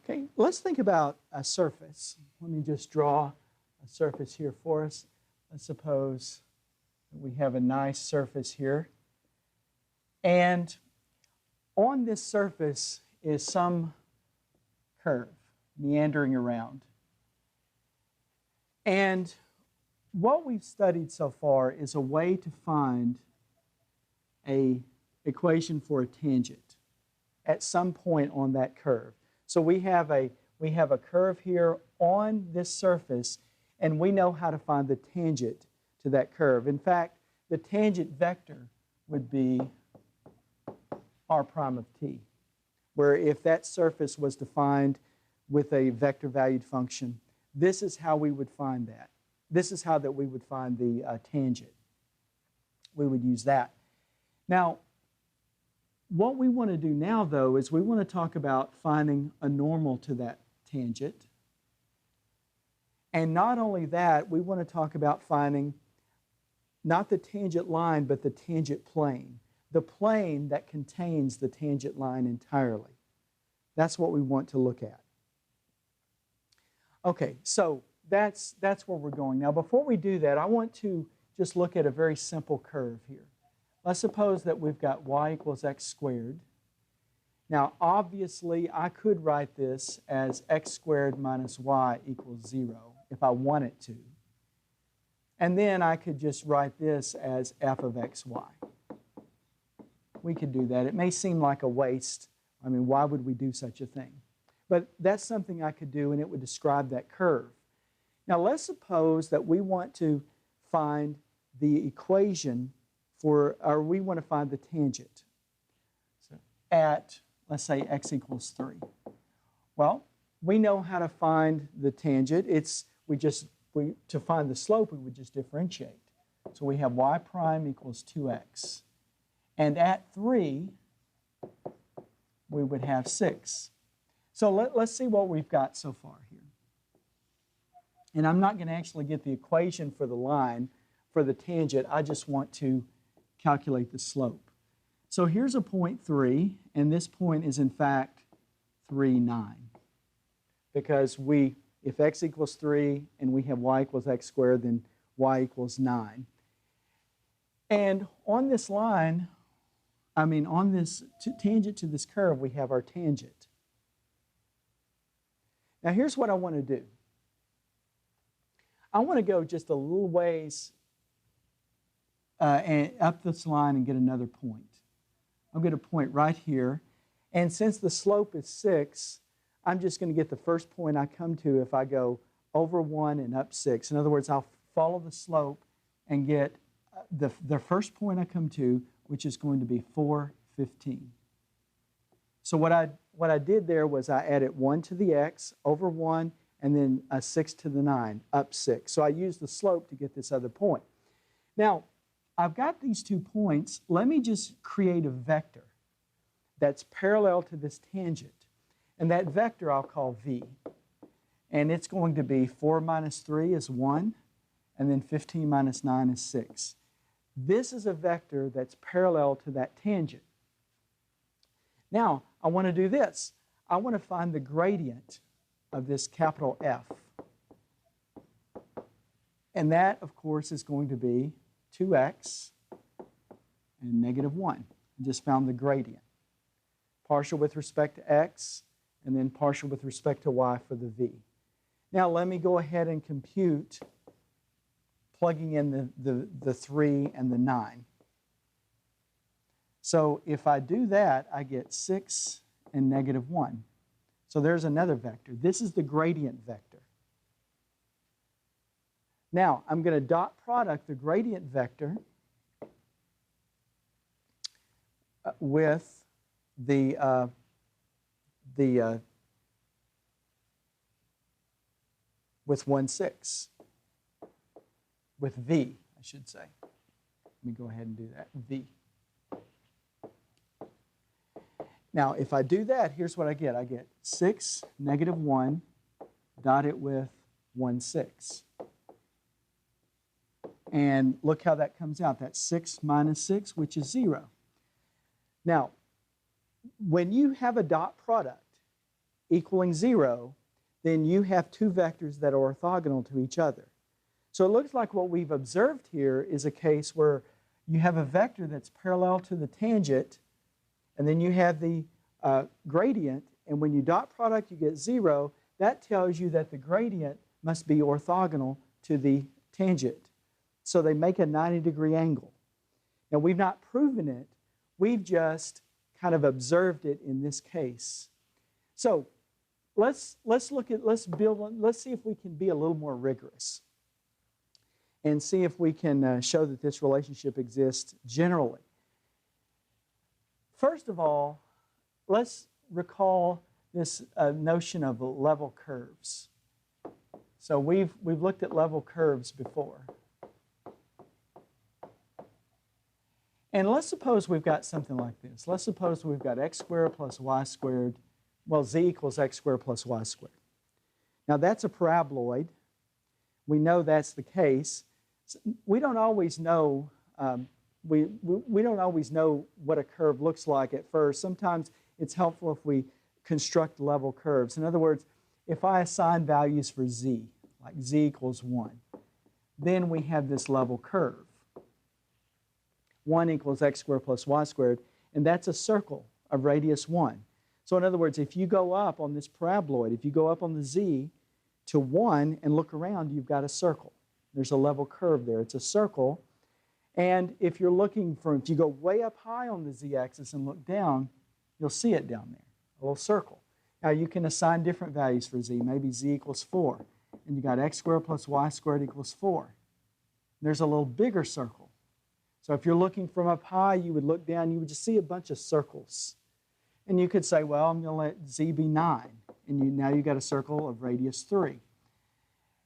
Okay, let's think about a surface. Let me just draw a surface here for us. Let's suppose we have a nice surface here. And on this surface is some curve meandering around. And what we've studied so far is a way to find an equation for a tangent at some point on that curve. So we have a curve here on this surface, and we know how to find the tangent to that curve. In fact, the tangent vector would be r prime of t, where if that surface was defined with a vector valued function, this is how we would find that. This is how that we would find the tangent. We would use that. Now, what we want to do now, though, is we want to talk about finding a normal to that tangent. And not only that, we want to talk about finding not the tangent line, but the tangent plane. The plane that contains the tangent line entirely. That's what we want to look at. Okay, so that's where we're going. Now, before we do that, I want to just look at a very simple curve here. Let's suppose that we've got y equals x squared. Now, obviously, I could write this as x squared minus y equals 0 if I wanted to. And then I could just write this as f of xy. We could do that. It may seem like a waste. I mean, why would we do such a thing? But that's something I could do, and it would describe that curve. Now, let's suppose that we want to find the equation for, or we want to find the tangent at, let's say, x equals 3. Well, we know how to find the tangent. To find the slope, we would just differentiate. So we have y prime equals 2x. And at 3, we would have 6. So let's see what we've got so far here. And I'm not going to actually get the equation for the line, for the tangent. I just want to calculate the slope. So here's a point 3, and this point is in fact 3, 9. Because if x equals 3 and we have y equals x squared, then y equals 9. And on this line, on this tangent to this curve, we have our tangent. Now here's what I want to do. I want to go just a little ways and up this line and get another point. I'll get a point right here. And since the slope is 6, I'm just going to get the first point I come to if I go over 1 and up 6. In other words, I'll follow the slope and get the first point I come to, which is going to be 4, 15. So what I did there was I added 1 to the x, over 1, and then a 6 to the 9, up 6. So I used the slope to get this other point. Now, I've got these 2 points. Let me just create a vector that's parallel to this tangent. And that vector I'll call v. And it's going to be 4 minus 3 is 1, and then 15 minus 9 is 6. This is a vector that's parallel to that tangent. Now, I want to do this. I want to find the gradient of this capital F. And that, of course, is going to be 2x and negative 1. I just found the gradient. Partial with respect to x, and then partial with respect to y for the v. Now, let me go ahead and compute, plugging in the 3 and the 9. So if I do that, I get 6 and negative 1. So there's another vector. This is the gradient vector. Now, I'm going to dot product the gradient vector with with 1, 6. With v, I should say. Let me go ahead and do that, v. Now, if I do that, here's what I get. I get 6, negative 1, dot it with 1, 6. And look how that comes out. That's 6 minus 6, which is 0. Now, when you have a dot product, equaling 0, then you have two vectors that are orthogonal to each other. So it looks like what we've observed here is a case where you have a vector that's parallel to the tangent, and then you have the gradient, and when you dot product you get 0. That tells you that the gradient must be orthogonal to the tangent. So they make a 90-degree angle. Now we've not proven it, we've just kind of observed it in this case. So let's see if we can be a little more rigorous and see if we can show that this relationship exists generally. First of all, let's recall this notion of level curves. So we've looked at level curves before. And let's suppose we've got something like this. Let's suppose we've got x squared plus y squared. Well, z equals x squared plus y squared. Now that's a paraboloid. We know that's the case. We don't always know. We don't always know what a curve looks like at first. Sometimes it's helpful if we construct level curves. In other words, if I assign values for z, like z equals 1, then we have this level curve. 1 equals x squared plus y squared, and that's a circle of radius 1. So in other words, if you go up on this paraboloid, if you go up on the z to 1 and look around, you've got a circle. There's a level curve there. It's a circle. And if you go way up high on the z-axis and look down, you'll see it down there, a little circle. Now you can assign different values for z. Maybe z equals 4. And you got x squared plus y squared equals 4. There's a little bigger circle. So if you're looking from up high, you would look down, you would just see a bunch of circles. And you could say, well, I'm going to let z be 9. And now you've got a circle of radius 3.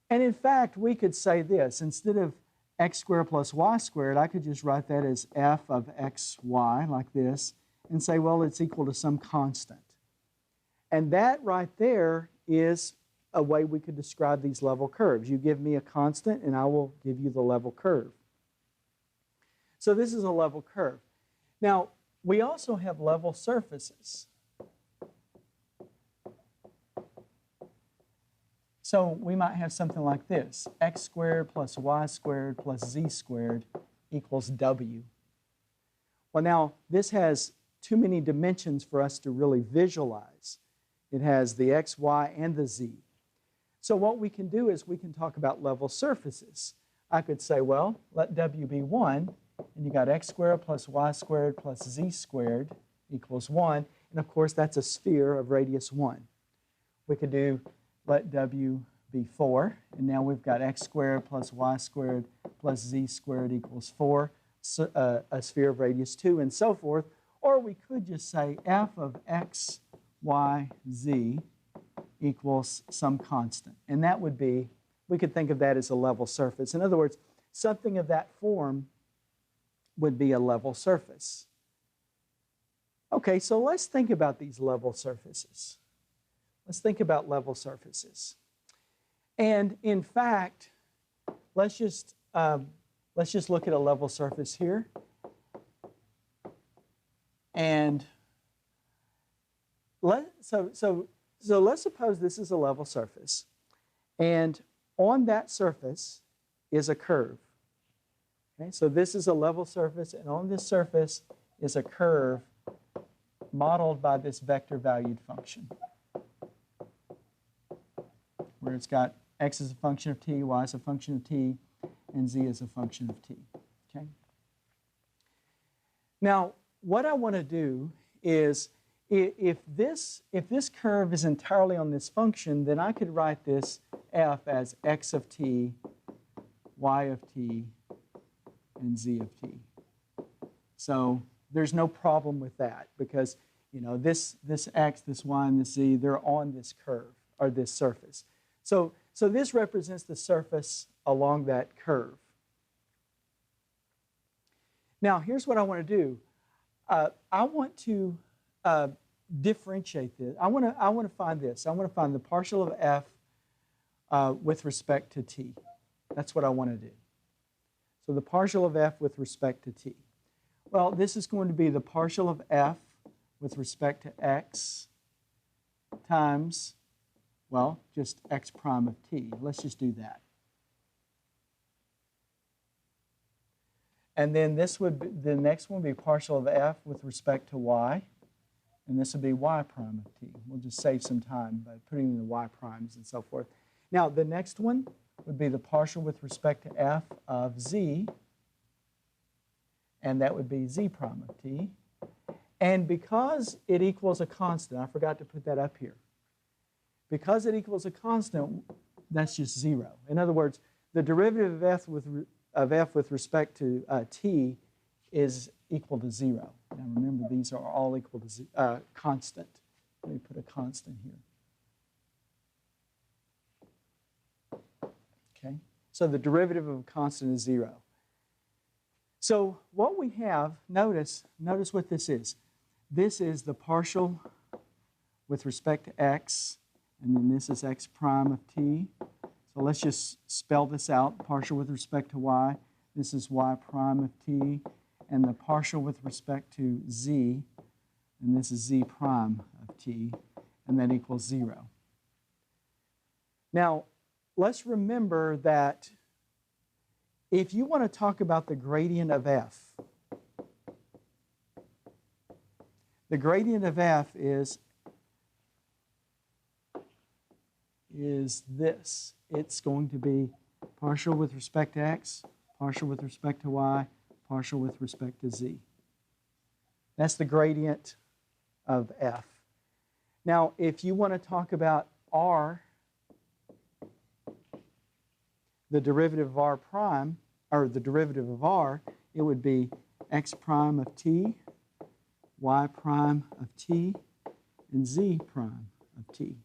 And in fact, we could say this. Instead of x squared plus y squared, I could just write that as f of xy, like this, and say, well, it's equal to some constant. And that right there is a way we could describe these level curves. You give me a constant, and I will give you the level curve. So this is a level curve. Now, we also have level surfaces. So we might have something like this. X squared plus y squared plus z squared equals w. Well, now, this has too many dimensions for us to really visualize. It has the x, y, and the z. So what we can do is we can talk about level surfaces. I could say, well, let w be 1. And you got x squared plus y squared plus z squared equals 1. And of course, that's a sphere of radius 1. We could do let w be 4. And now we've got x squared plus y squared plus z squared equals 4, so, a sphere of radius 2, and so forth. Or we could just say f of x, y, z equals some constant. And that would be, we could think of that as a level surface. In other words, something of that form would be a level surface. Okay, so let's think about these level surfaces. Let's think about level surfaces. And in fact, let's just look at a level surface here. And so let's suppose this is a level surface. And on that surface is a curve. Okay, so this is a level surface, and on this surface is a curve modeled by this vector valued function, where it's got x as a function of t, y as a function of t, and z as a function of t. Okay? Now, what I want to do is, if this curve is entirely on this function, then I could write this f as x of t, y of t, and z of t. So there's no problem with that, because this x, this y, and this z, they're on this curve, or this surface. So this represents the surface along that curve. Now here's what I want to do. I want to differentiate this. I want to find this. I want to find the partial of f with respect to t. That's what I want to do. So the partial of f with respect to t. Well, this is going to be the partial of f with respect to x times, well, just x prime of t. Let's just do that. And then this would be, the next one would be partial of f with respect to y. And this would be y prime of t. We'll just save some time by putting in the y primes and so forth. Now, the next one would be the partial with respect to f of z. And that would be z prime of t. And because it equals a constant, I forgot to put that up here. Because it equals a constant, that's just 0. In other words, the derivative of f with respect to t is equal to 0. Now remember, these are all equal to constant. Let me put a constant here. Okay, so the derivative of a constant is 0. So what we have, notice what this is. This is the partial with respect to x, and then this is x prime of t. So let's just spell this out. Partial with respect to y. This is y prime of t. And the partial with respect to z, and this is z prime of t, and that equals 0. Now, let's remember that if you want to talk about the gradient of f, the gradient of f is this. It's going to be partial with respect to x, partial with respect to y, partial with respect to z. That's the gradient of f. Now, if you want to talk about r, the derivative of r prime, or the derivative of r, it would be x prime of t, y prime of t, and z prime of t.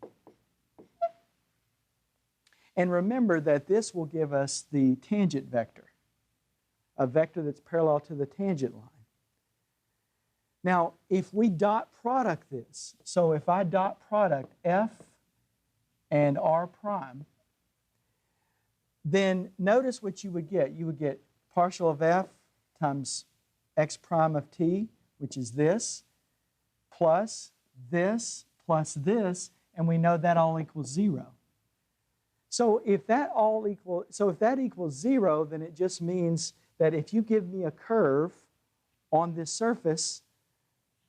And remember that this will give us the tangent vector, a vector that's parallel to the tangent line. Now, if we dot product this, so if I dot product f and r prime, then notice what you would get. You would get partial of f times x prime of t, which is this, plus this, and we know that all equals 0. So if that equals 0, then it just means that if you give me a curve on this surface,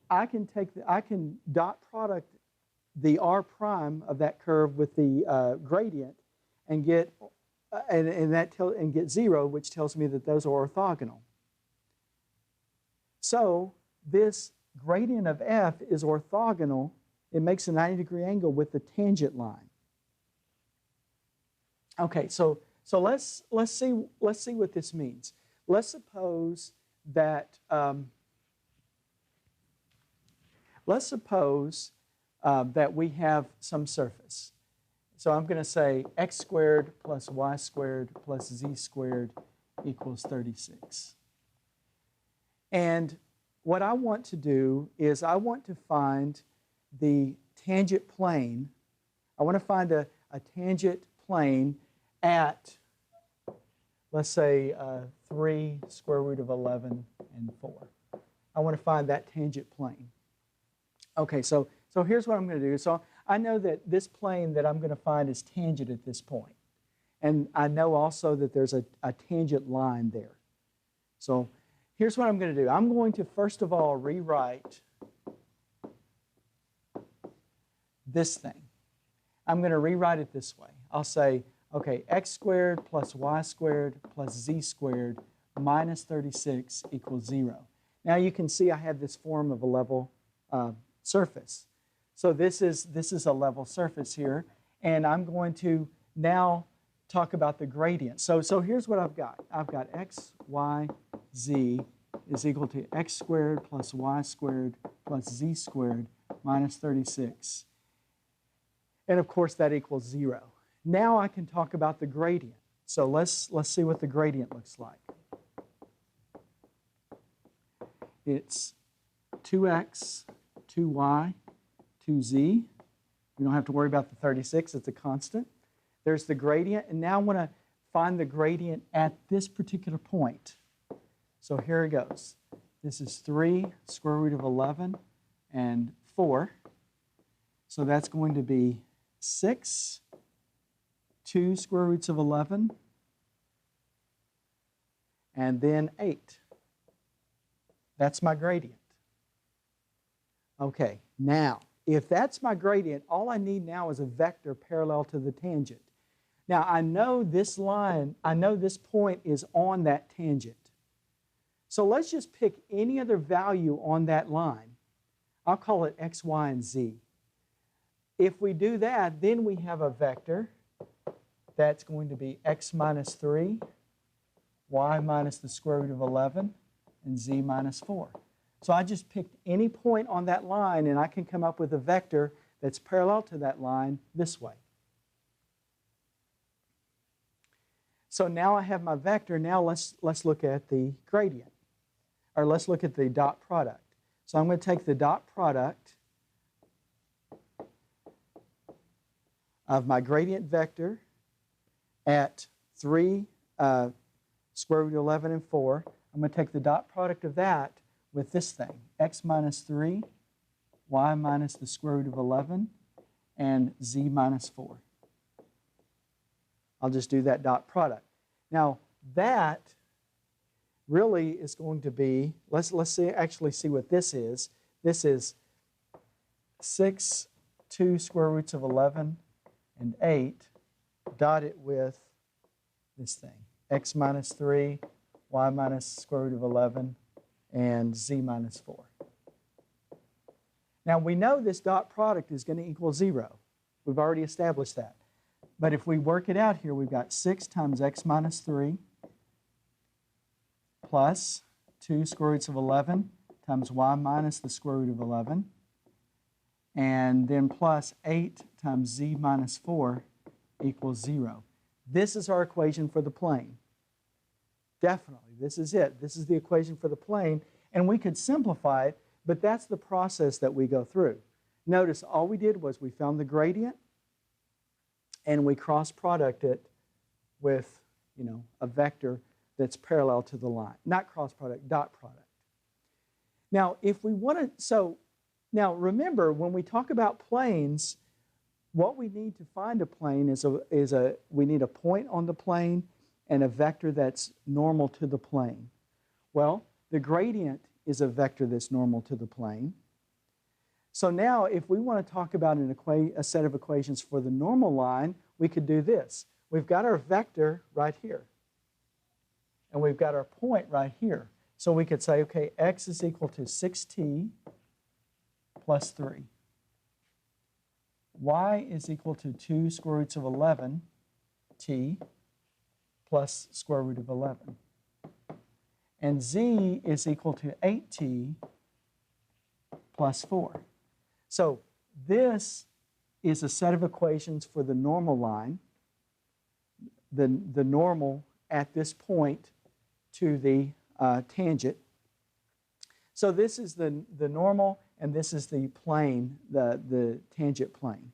I can dot product the r prime of that curve with the gradient and get get 0, which tells me that those are orthogonal. So this gradient of f is orthogonal. It makes a 90-degree angle with the tangent line. Okay, so let's see what this means. Let's suppose that that we have some surface. So I'm going to say x squared plus y squared plus z squared equals 36. And what I want to do is I want to find the tangent plane. I want to find a tangent plane at, let's say, 3 square root of 11 and 4. I want to find that tangent plane. Okay, so here's what I'm going to do. So I know that this plane that I'm going to find is tangent at this point. And I know also that there's a tangent line there. So here's what I'm going to do. I'm going to, first of all, rewrite this thing. I'm going to rewrite it this way. I'll say, okay, x squared plus y squared plus z squared minus 36 equals 0. Now you can see I have this form of a level surface. So this is a level surface here, and I'm going to now talk about the gradient. So here's what I've got. I've got x, y, z is equal to x squared plus y squared plus z squared minus 36. And of course that equals 0. Now I can talk about the gradient. So let's see what the gradient looks like. It's 2x, 2y, 2z. We don't have to worry about the 36, it's a constant. There's the gradient, and now I want to find the gradient at this particular point. So here it goes. This is 3 square root of 11 and 4. So that's going to be 6, 2 square roots of 11, and then 8. That's my gradient. Okay, now, if that's my gradient, all I need now is a vector parallel to the tangent. Now, I know this line, I know this point is on that tangent. So let's just pick any other value on that line. I'll call it x, y, and z. If we do that, then we have a vector that's going to be x minus 3, y minus the square root of 11, and z minus 4. So I just picked any point on that line, and I can come up with a vector that's parallel to that line this way. So now I have my vector. Now let's look at the gradient, or let's look at the dot product. So I'm going to take the dot product of my gradient vector at 3 square root of 11 and 4. I'm going to take the dot product of that with this thing, x minus 3, y minus the square root of 11, and z minus 4. I'll just do that dot product. Now that really is going to be, let's actually see what this is. This is 6, 2 square roots of 11, and 8, dotted with this thing, x minus 3, y minus square root of 11, and z minus 4. Now we know this dot product is going to equal 0. We've already established that. But if we work it out here, we've got 6 times x minus 3 plus 2 square roots of 11 times y minus the square root of 11, and then plus 8 times z minus 4 equals 0. This is our equation for the plane. Definitely, this is it. This is the equation for the plane, and we could simplify it, but that's the process that we go through. Notice all we did was we found the gradient, and we cross-product it with, a vector that's parallel to the line. Not cross-product, dot product. Now, if we want to, now remember, when we talk about planes, what we need to find a plane we need a point on the plane and a vector that's normal to the plane. Well, the gradient is a vector that's normal to the plane. So now, if we want to talk about a set of equations for the normal line, we could do this. We've got our vector right here, and we've got our point right here. So we could say, okay, x is equal to 6t plus 3. Y is equal to 2 square roots of 11t plus square root of 11. And z is equal to 8t plus 4. So this is a set of equations for the normal line, the normal at this point to the tangent. So this is the normal, and this is the plane, the tangent plane.